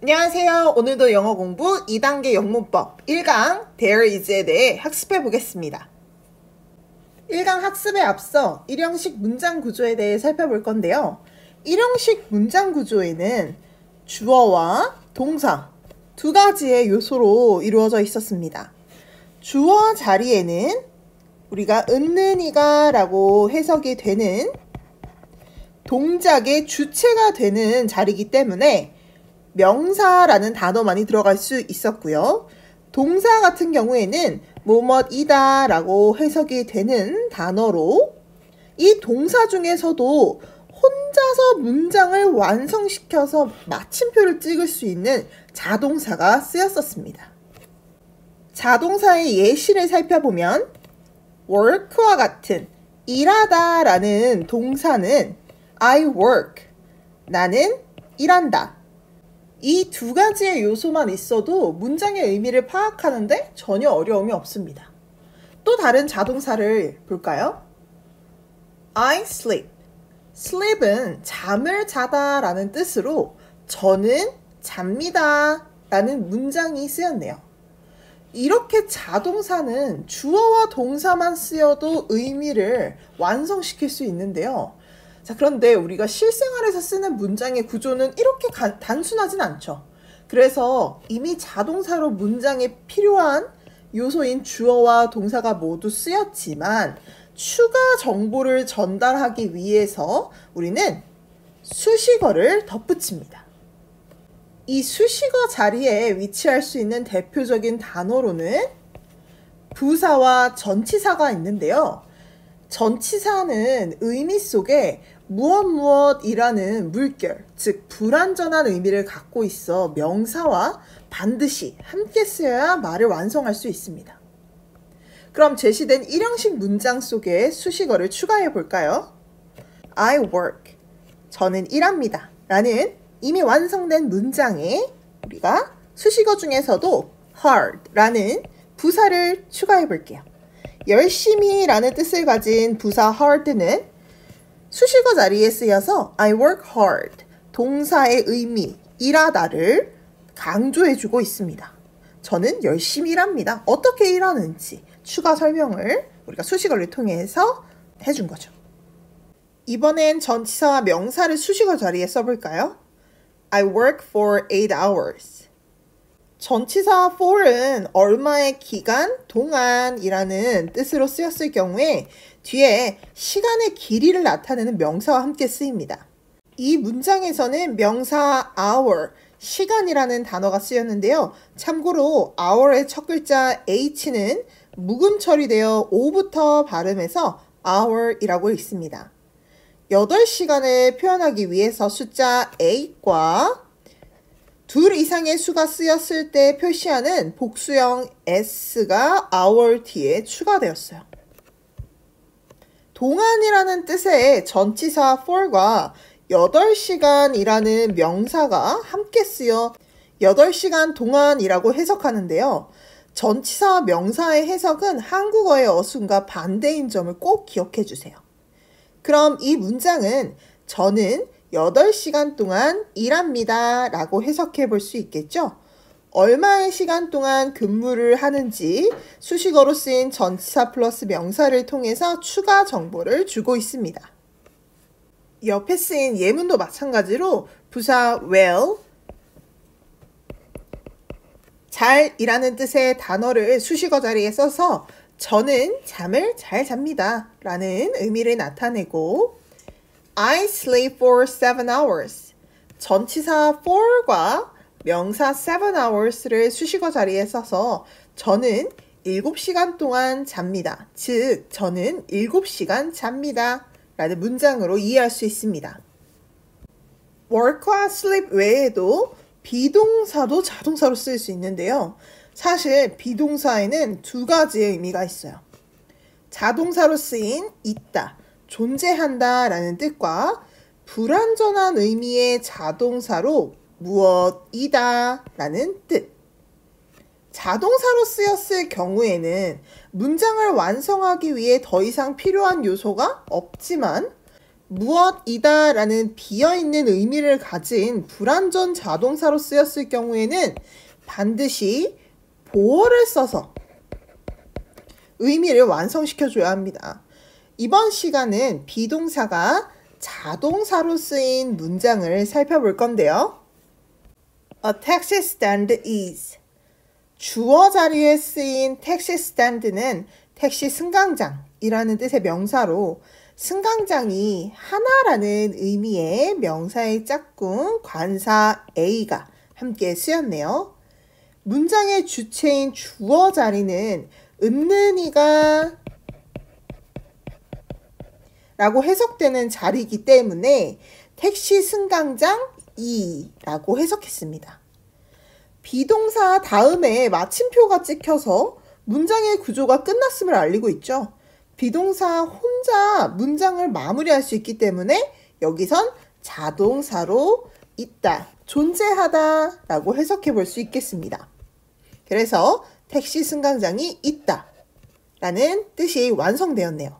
안녕하세요. 오늘도 영어 공부 2단계 영문법 1강 There is에 대해 학습해 보겠습니다. 1강 학습에 앞서 일형식 문장 구조에 대해 살펴볼 건데요. 일형식 문장 구조에는 주어와 동사 두 가지의 요소로 이루어져 있었습니다. 주어 자리에는 우리가 은는이가 라고 해석이 되는 동작의 주체가 되는 자리이기 때문에 명사라는 단어만이 들어갈 수 있었고요. 동사 같은 경우에는 뭐뭐이다 라고 해석이 되는 단어로 이 동사 중에서도 혼자서 문장을 완성시켜서 마침표를 찍을 수 있는 자동사가 쓰였었습니다. 자동사의 예시를 살펴보면 work와 같은 일하다 라는 동사는 I work, 나는 일한다. 이 두 가지의 요소만 있어도 문장의 의미를 파악하는데 전혀 어려움이 없습니다. 또 다른 자동사를 볼까요? I sleep. sleep은 잠을 자다 라는 뜻으로 저는 잡니다 라는 문장이 쓰였네요. 이렇게 자동사는 주어와 동사만 쓰여도 의미를 완성시킬 수 있는데요. 자, 그런데 우리가 실생활에서 쓰는 문장의 구조는 이렇게 단순하진 않죠. 그래서 이미 자동사로 문장에 필요한 요소인 주어와 동사가 모두 쓰였지만 추가 정보를 전달하기 위해서 우리는 수식어를 덧붙입니다. 이 수식어 자리에 위치할 수 있는 대표적인 단어로는 부사와 전치사가 있는데요. 전치사는 의미 속에 무엇이라는 물결, 즉 불완전한 의미를 갖고 있어 명사와 반드시 함께 쓰여야 말을 완성할 수 있습니다. 그럼 제시된 일형식 문장 속에 수식어를 추가해 볼까요? I work, 저는 일합니다 라는 이미 완성된 문장에 우리가 수식어 중에서도 hard 라는 부사를 추가해 볼게요. 열심히 라는 뜻을 가진 부사 hard는 수식어 자리에 쓰여서 I work hard, 동사의 의미, 일하다를 강조해주고 있습니다. 저는 열심히 일합니다. 어떻게 일하는지 추가 설명을 우리가 수식어를 통해서 해준 거죠. 이번엔 전치사와 명사를 수식어 자리에 써볼까요? I work for 8 hours. 전치사 for은 얼마의 기간, 동안이라는 뜻으로 쓰였을 경우에 뒤에 시간의 길이를 나타내는 명사와 함께 쓰입니다. 이 문장에서는 명사 hour, 시간이라는 단어가 쓰였는데요. 참고로 hour의 첫 글자 h는 묵음 처리되어 o부터 발음해서 hour이라고 읽습니다. 8시간을 표현하기 위해서 숫자 8과 둘 이상의 수가 쓰였을 때 표시하는 복수형 s가 hour 뒤에 추가되었어요. 동안이라는 뜻의 전치사 for과 8시간이라는 명사가 함께 쓰여 8시간 동안이라고 해석하는데요. 전치사와 명사의 해석은 한국어의 어순과 반대인 점을 꼭 기억해 주세요. 그럼 이 문장은 저는 8시간 동안 일합니다 라고 해석해 볼 수 있겠죠? 얼마의 시간 동안 근무를 하는지 수식어로 쓰인 전치사 플러스 명사를 통해서 추가 정보를 주고 있습니다. 옆에 쓰인 예문도 마찬가지로 부사 well, 잘이라는 뜻의 단어를 수식어 자리에 써서 저는 잠을 잘 잡니다 라는 의미를 나타내고 I sleep for 7 hours. 전치사 for과 명사 7 hours를 수식어 자리에 써서 저는 7시간 동안 잡니다. 즉, 저는 7시간 잡니다 라는 문장으로 이해할 수 있습니다. work와 sleep 외에도 비동사도 자동사로 쓸 수 있는데요. 사실 비동사에는 두 가지의 의미가 있어요. 자동사로 쓰인 있다, 존재한다 라는 뜻과 불완전한 의미의 자동사로 무엇이다 라는 뜻. 자동사로 쓰였을 경우에는 문장을 완성하기 위해 더 이상 필요한 요소가 없지만 무엇이다 라는 비어있는 의미를 가진 불완전 자동사로 쓰였을 경우에는 반드시 보어를 써서 의미를 완성시켜줘야 합니다. 이번 시간은 비동사가 자동사로 쓰인 문장을 살펴볼 건데요. A taxi stand is. 주어 자리에 쓰인 택시 스탠드는 택시 승강장이라는 뜻의 명사로 승강장이 하나라는 의미의 명사의 짝꿍 관사 A가 함께 쓰였네요. 문장의 주체인 주어 자리는 은는이가 라고 해석되는 자리이기 때문에 택시 승강장 이라고 해석했습니다. 비동사 다음에 마침표가 찍혀서 문장의 구조가 끝났음을 알리고 있죠. 비동사 혼자 문장을 마무리할 수 있기 때문에 여기선 자동사로 있다, 존재하다 라고 해석해 볼 수 있겠습니다. 그래서 택시 승강장이 있다 라는 뜻이 완성되었네요.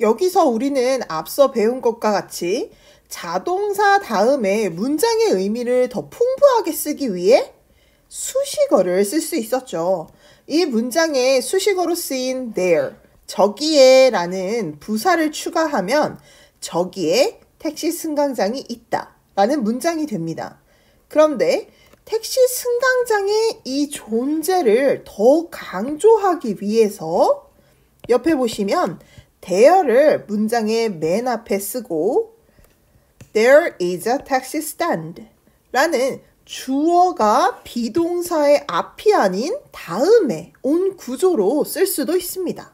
여기서 우리는 앞서 배운 것과 같이 자동사 다음에 문장의 의미를 더 풍부하게 쓰기 위해 수식어를 쓸 수 있었죠. 이 문장에 수식어로 쓰인 there, 저기에 라는 부사를 추가하면 저기에 택시 승강장이 있다 라는 문장이 됩니다. 그런데 택시 승강장의 이 존재를 더 강조하기 위해서 옆에 보시면 there를 문장의 맨 앞에 쓰고 There is a taxi stand 라는 주어가 비동사의 앞이 아닌 다음에 온 구조로 쓸 수도 있습니다.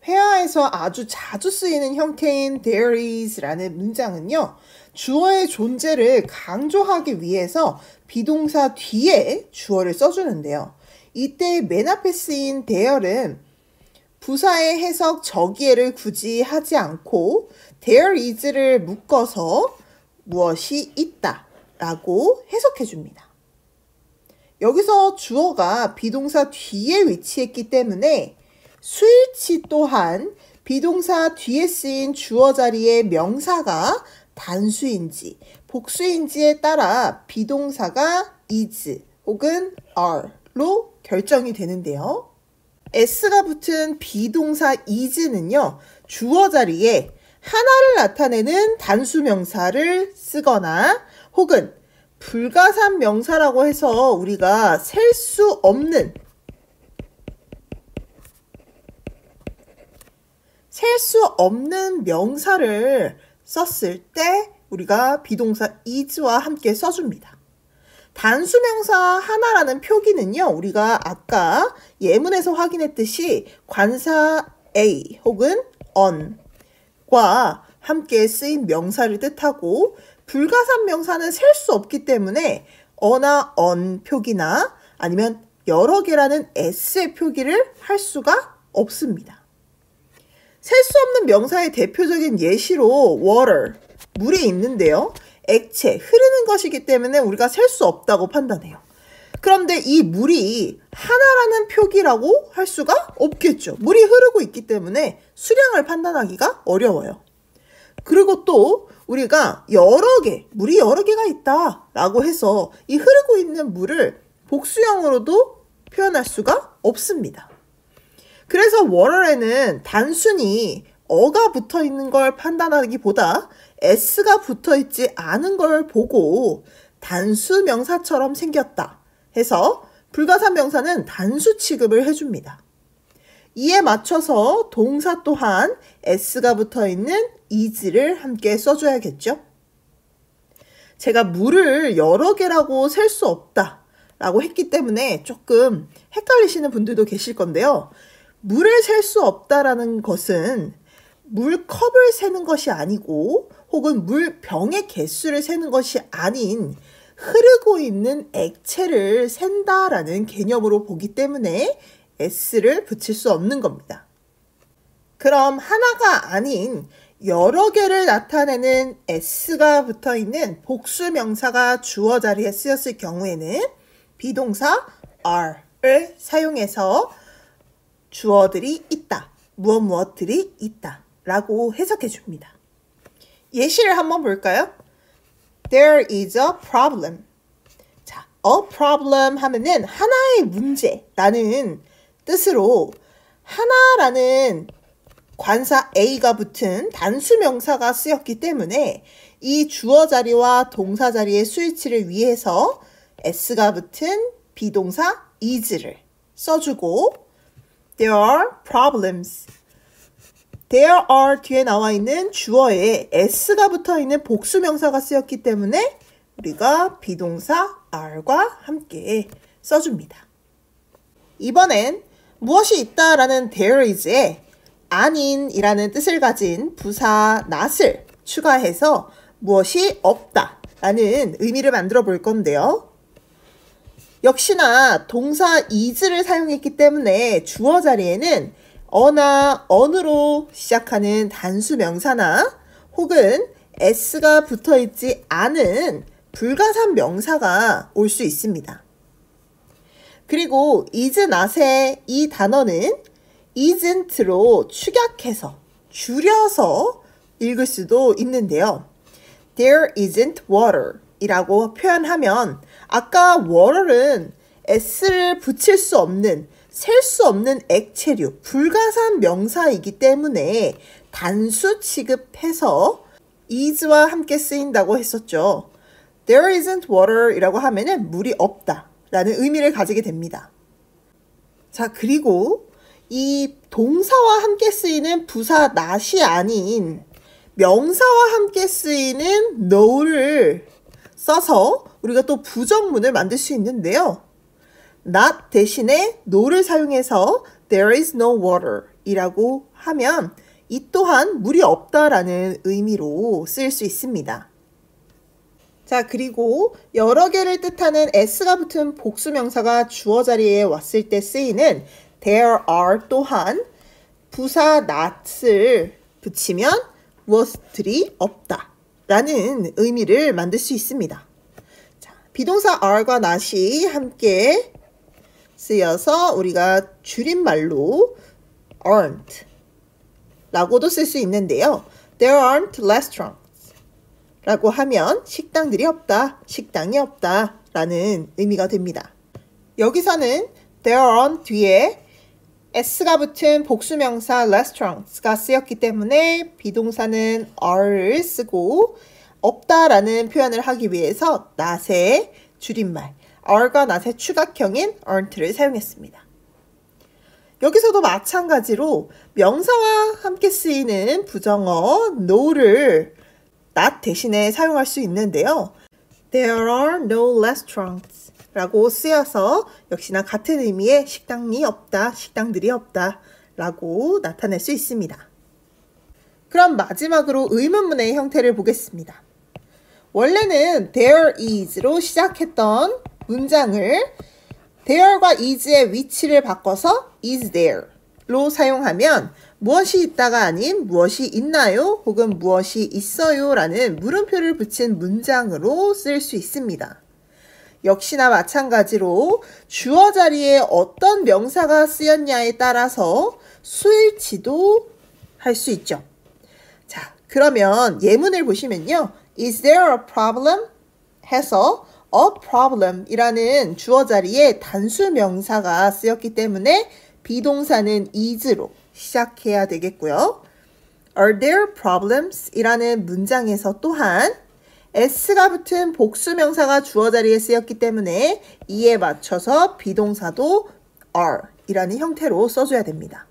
회화에서 아주 자주 쓰이는 형태인 there is 라는 문장은요, 주어의 존재를 강조하기 위해서 비동사 뒤에 주어를 써주는데요. 이때 맨 앞에 쓰인 there는 부사의 해석 저기에를 굳이 하지 않고 there is를 묶어서 무엇이 있다 라고 해석해 줍니다. 여기서 주어가 비동사 뒤에 위치했기 때문에 수일치 또한 비동사 뒤에 쓰인 주어 자리의 명사가 단수인지 복수인지에 따라 비동사가 is 혹은 are로 결정이 되는데요. s가 붙은 비동사 is는요, 주어 자리에 하나를 나타내는 단수 명사를 쓰거나 혹은 불가산 명사라고 해서 우리가 셀 수 없는 명사를 썼을 때 우리가 비동사 is와 함께 써줍니다. 단수명사 하나라는 표기는요, 우리가 아까 예문에서 확인했듯이 관사 A 혹은 on과 함께 쓰인 명사를 뜻하고 불가산 명사는 셀 수 없기 때문에 어나 on 표기나 아니면 여러 개라는 s의 표기를 할 수가 없습니다. 셀 수 없는 명사의 대표적인 예시로 water, 물이 있는데요. 액체, 흐르는 것이기 때문에 우리가 셀 수 없다고 판단해요. 그런데 이 물이 하나라는 표기라고 할 수가 없겠죠. 물이 흐르고 있기 때문에 수량을 판단하기가 어려워요. 그리고 또 우리가 물이 여러 개가 있다 라고 해서 이 흐르고 있는 물을 복수형으로도 표현할 수가 없습니다. 그래서 water에는 단순히 어가 붙어 있는 걸 판단하기보다 s가 붙어 있지 않은 걸 보고 단수 명사처럼 생겼다 해서 불가산 명사는 단수 취급을 해줍니다. 이에 맞춰서 동사 또한 s가 붙어 있는 is를 함께 써줘야겠죠. 제가 물을 여러 개라고 셀 수 없다 라고 했기 때문에 조금 헷갈리시는 분들도 계실 건데요. 물을 셀 수 없다라는 것은 물컵을 세는 것이 아니고 혹은 물병의 개수를 세는 것이 아닌 흐르고 있는 액체를 센다라는 개념으로 보기 때문에 s를 붙일 수 없는 겁니다. 그럼 하나가 아닌 여러 개를 나타내는 s가 붙어있는 복수 명사가 주어 자리에 쓰였을 경우에는 비동사 are를 사용해서 주어들이 있다, 무엇들이 있다 라고 해석해 줍니다. 예시를 한번 볼까요? There is a problem. 자, a problem 하면은 하나의 문제라는 뜻으로 하나라는 관사 A가 붙은 단수 명사가 쓰였기 때문에 이 주어 자리와 동사 자리의 수일치를 위해서 s가 붙은 비동사 is를 써주고 there are problems. there are 뒤에 나와 있는 주어에 s가 붙어 있는 복수 명사가 쓰였기 때문에 우리가 비동사 are과 함께 써줍니다. 이번엔 무엇이 있다라는 there is에 아닌이라는 뜻을 가진 부사 not을 추가해서 무엇이 없다라는 의미를 만들어 볼 건데요. 역시나 동사 is를 사용했기 때문에 주어 자리에는 어나 on으로 시작하는 단수 명사나 혹은 s가 붙어있지 않은 불가산 명사가 올 수 있습니다. 그리고 is not의 이 단어는 isn't로 축약해서 줄여서 읽을 수도 있는데요. There isn't water 이라고 표현하면 아까 water는 s를 붙일 수 없는 셀 수 없는 액체류, 불가산 명사이기 때문에 단수 취급해서 is와 함께 쓰인다고 했었죠. There isn't water 이라고 하면은 물이 없다 라는 의미를 가지게 됩니다. 자, 그리고 이 동사와 함께 쓰이는 부사 not이 아닌 명사와 함께 쓰이는 no를 써서 우리가 또 부정문을 만들 수 있는데요. not 대신에 no를 사용해서 there is no water 이라고 하면 이 또한 물이 없다라는 의미로 쓰일 수 있습니다. 자, 그리고 여러 개를 뜻하는 s가 붙은 복수 명사가 주어 자리에 왔을 때 쓰이는 there are 또한 부사 not을 붙이면 무엇들이 없다 라는 의미를 만들 수 있습니다. 자, 비동사 are과 not이 함께 쓰여서 우리가 줄임말로 aren't 라고도 쓸 수 있는데요. There aren't restaurants 라고 하면 식당들이 없다, 식당이 없다 라는 의미가 됩니다. 여기서는 there aren't 뒤에 s가 붙은 복수명사 restaurants가 쓰였기 때문에 비동사는 are를 쓰고 없다라는 표현을 하기 위해서 not의 줄임말 are과 not의 추각형인 aren't를 사용했습니다. 여기서도 마찬가지로 명사와 함께 쓰이는 부정어 no를 not 대신에 사용할 수 있는데요. There are no restaurants 라고 쓰여서 역시나 같은 의미의 식당이 없다, 식당들이 없다 라고 나타낼 수 있습니다. 그럼 마지막으로 의문문의 형태를 보겠습니다. 원래는 there is로 시작했던 문장을 there과 is의 위치를 바꿔서 is there로 사용하면 무엇이 있다가 아닌 무엇이 있나요? 혹은 무엇이 있어요? 라는 물음표를 붙인 문장으로 쓸 수 있습니다. 역시나 마찬가지로 주어 자리에 어떤 명사가 쓰였냐에 따라서 수일치도 할 수 있죠. 자, 그러면 예문을 보시면요. Is there a problem? 해서 a problem 이라는 주어 자리에 단수 명사가 쓰였기 때문에 비동사는 is로 시작해야 되겠고요. Are there problems? 이라는 문장에서 또한 s가 붙은 복수 명사가 주어 자리에 쓰였기 때문에 이에 맞춰서 비동사도 are 이라는 형태로 써줘야 됩니다.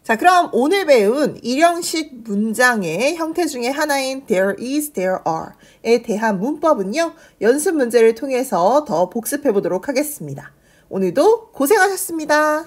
자, 그럼 오늘 배운 일형식 문장의 형태 중에 하나인 there is, there are에 대한 문법은요. 연습 문제를 통해서 더 복습해 보도록 하겠습니다. 오늘도 고생하셨습니다.